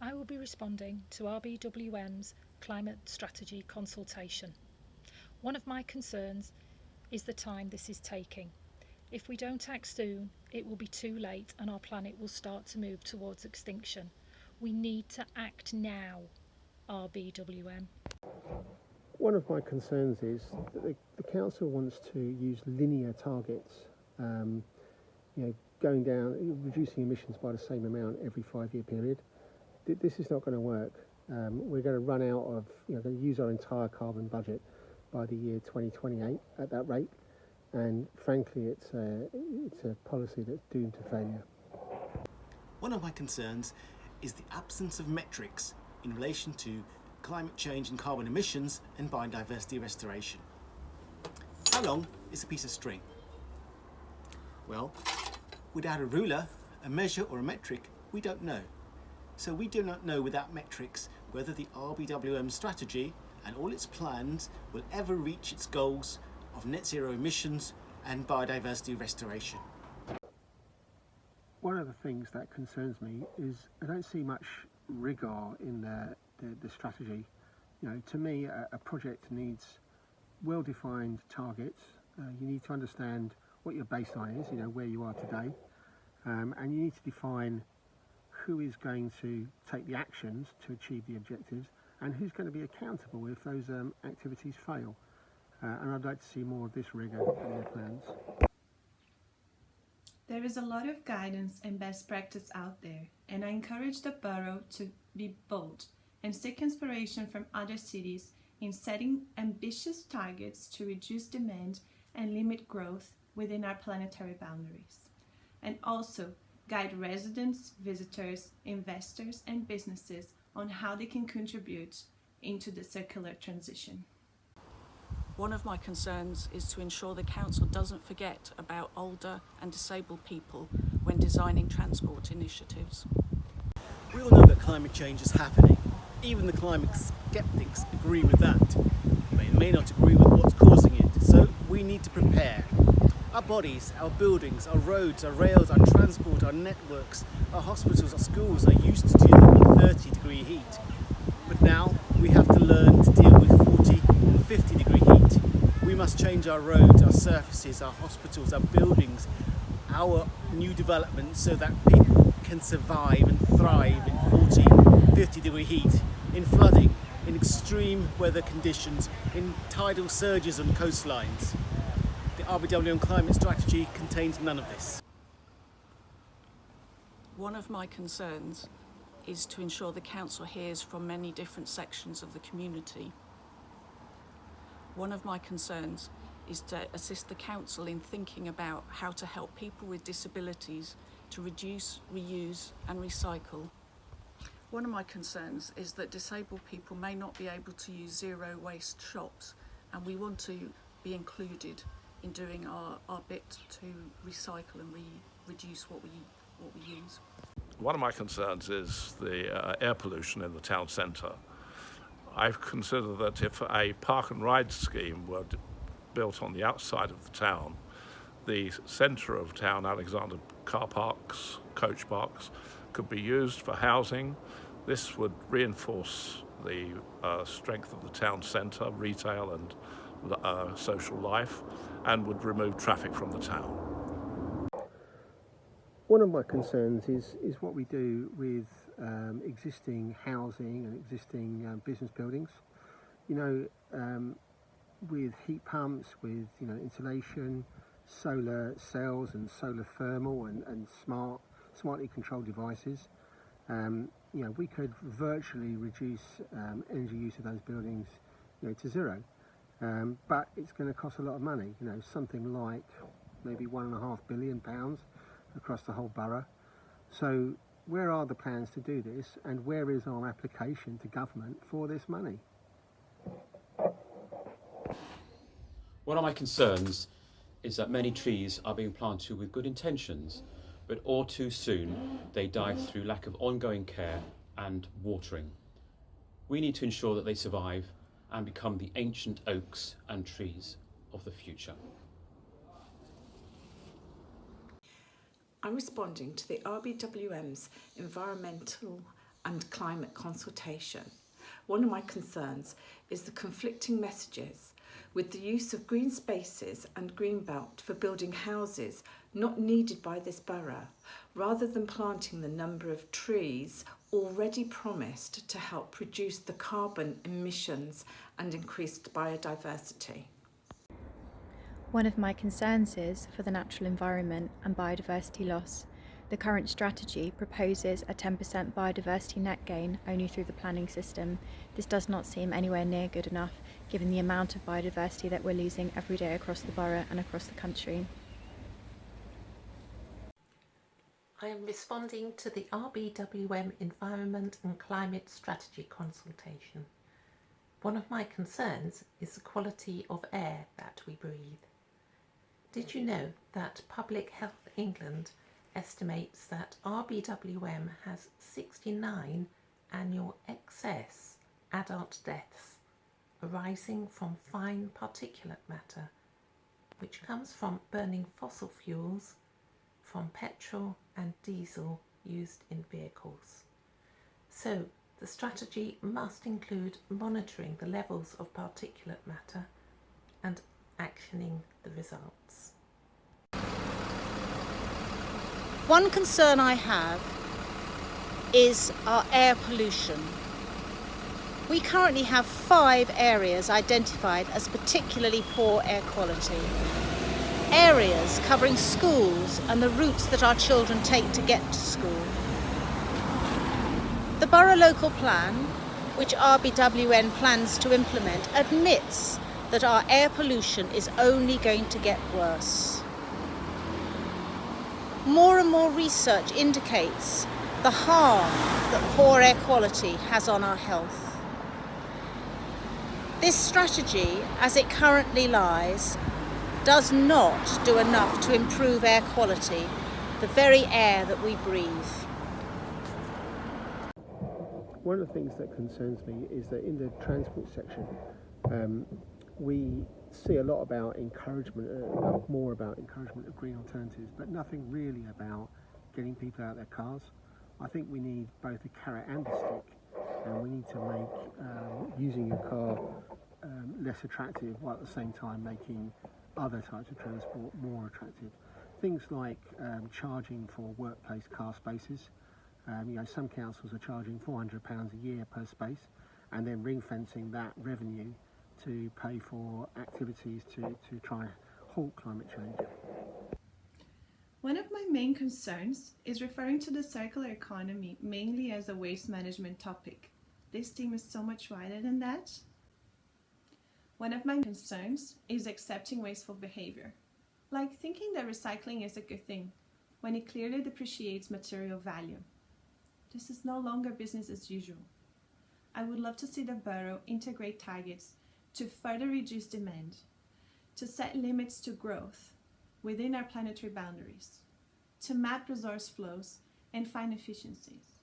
I will be responding to RBWM's Climate Strategy Consultation. One of my concerns is the time this is taking. If we don't act soon, it will be too late and our planet will start to move towards extinction. We need to act now, RBWM. One of my concerns is that the council wants to use linear targets, going down, reducing emissions by the same amount every 5-year period. This is not going to work. We're going to run out of, going to use our entire carbon budget by the year 2028 at that rate. And frankly, it's a policy that's doomed to failure. One of my concerns is the absence of metrics in relation to climate change and carbon emissions and biodiversity restoration. How long is a piece of string? Well, without a ruler, a measure or a metric, we don't know. So we do not know without metrics whether the RBWM strategy and all its plans will ever reach its goals of net zero emissions and biodiversity restoration. One of the things that concerns me is I don't see much rigor in the strategy. To me, a project needs well-defined targets. You need to understand what your baseline is, where you are today, and you need to define who is going to take the actions to achieve the objectives and who's going to be accountable if those activities fail. And I'd like to see more of this rigor in their plans. There is a lot of guidance and best practice out there, and I encourage the borough to be bold and seek inspiration from other cities in setting ambitious targets to reduce demand and limit growth within our planetary boundaries, and also guide residents, visitors, investors, and businesses on how they can contribute into the circular transition. One of my concerns is to ensure the council doesn't forget about older and disabled people when designing transport initiatives. We all know that climate change is happening. Even the climate skeptics agree with that. They may not agree with what's causing it, so we need to prepare. Our bodies, our buildings, our roads, our rails, our transport, our networks, our hospitals, our schools are used to dealing with 30-degree heat. But now we have to learn to deal with 40 and 50-degree heat. We must change our roads, our surfaces, our hospitals, our buildings, our new developments so that people can survive and thrive in 40, 50-degree heat, in flooding, in extreme weather conditions, in tidal surges on coastlines. The RBWM Climate Strategy contains none of this. One of my concerns is to ensure the council hears from many different sections of the community. One of my concerns is to assist the council in thinking about how to help people with disabilities to reduce, reuse and recycle. One of my concerns is that disabled people may not be able to use zero waste shops, and we want to be included in doing our bit to recycle and reduce what we use. One of my concerns is the air pollution in the town centre. I've considered that if a park and ride scheme were built on the outside of the town, the centre of town, Alexander car parks, coach parks, could be used for housing. This would reinforce the strength of the town centre, retail and social life, and would remove traffic from the town. One of my concerns is what we do with existing housing and existing business buildings. With heat pumps, with insulation, solar cells and solar thermal and smartly controlled devices. We could virtually reduce energy use of those buildings to zero. But it's going to cost a lot of money, something like maybe £1.5 billion across the whole borough. So where are the plans to do this, and where is our application to government for this money? One of my concerns is that many trees are being planted with good intentions, but all too soon they die through lack of ongoing care and watering. We need to ensure that they survive and become the ancient oaks and trees of the future. I'm responding to the RBWM's Environmental and climate consultation. One of my concerns is the conflicting messages with the use of green spaces and green belt for building houses not needed by this borough, rather than planting the number of trees already promised to help reduce the carbon emissions and increased biodiversity. One of my concerns is for the natural environment and biodiversity loss. The current strategy proposes a 10% biodiversity net gain only through the planning system. This does not seem anywhere near good enough given the amount of biodiversity that we're losing every day across the borough and across the country. I am responding to the RBWM Environment and Climate Strategy consultation. One of my concerns is the quality of air that we breathe. Did you know that Public Health England estimates that RBWM has 69 annual excess adult deaths arising from fine particulate matter, which comes from burning fossil fuels, from petrol and diesel used in vehicles. So the strategy must include monitoring the levels of particulate matter and actioning the results. One concern I have is our air pollution. We currently have 5 areas identified as particularly poor air quality. Areas covering schools and the routes that our children take to get to school. The Borough Local Plan, which RBWM plans to implement, admits that our air pollution is only going to get worse. More and more research indicates the harm that poor air quality has on our health. This strategy, as it currently lies, does not do enough to improve air quality, the very air that we breathe. One of the things that concerns me is that in the transport section, we see a lot about encouragement, more about encouragement of green alternatives, but nothing really about getting people out of their cars. I think we need both a carrot and a stick, and we need to make using your car less attractive, while at the same time making other types of transport more attractive. Things like charging for workplace car spaces. Some councils are charging £400 a year per space, and then ring fencing that revenue to pay for activities to try and halt climate change. One of my main concerns is referring to the circular economy mainly as a waste management topic. This theme is so much wider than that. One of my concerns is accepting wasteful behavior, like thinking that recycling is a good thing when it clearly depreciates material value. This is no longer business as usual. I would love to see the borough integrate targets to further reduce demand, to set limits to growth within our planetary boundaries, to map resource flows and find efficiencies,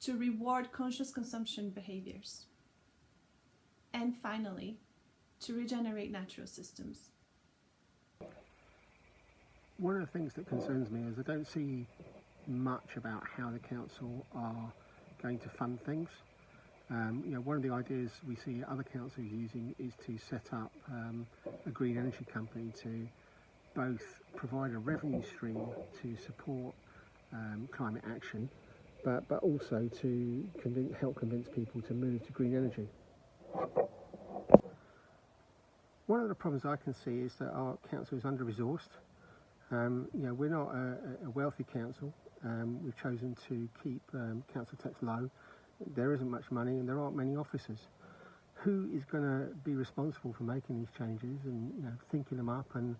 to reward conscious consumption behaviors, and finally, to regenerate natural systems. One of the things that concerns me is I don't see much about how the council are going to fund things. One of the ideas we see other councils using is to set up a green energy company to both provide a revenue stream to support climate action, but also to help convince people to move to green energy. One of the problems I can see is that our council is under-resourced. We're not a wealthy council. We've chosen to keep council tax low. There isn't much money and there aren't many officers. Who is going to be responsible for making these changes and thinking them up and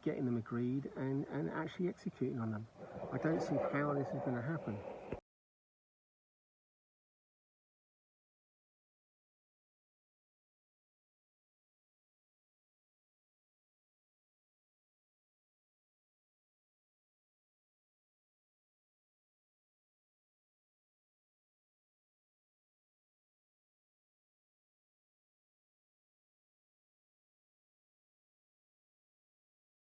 getting them agreed and actually executing on them? I don't see how this is going to happen.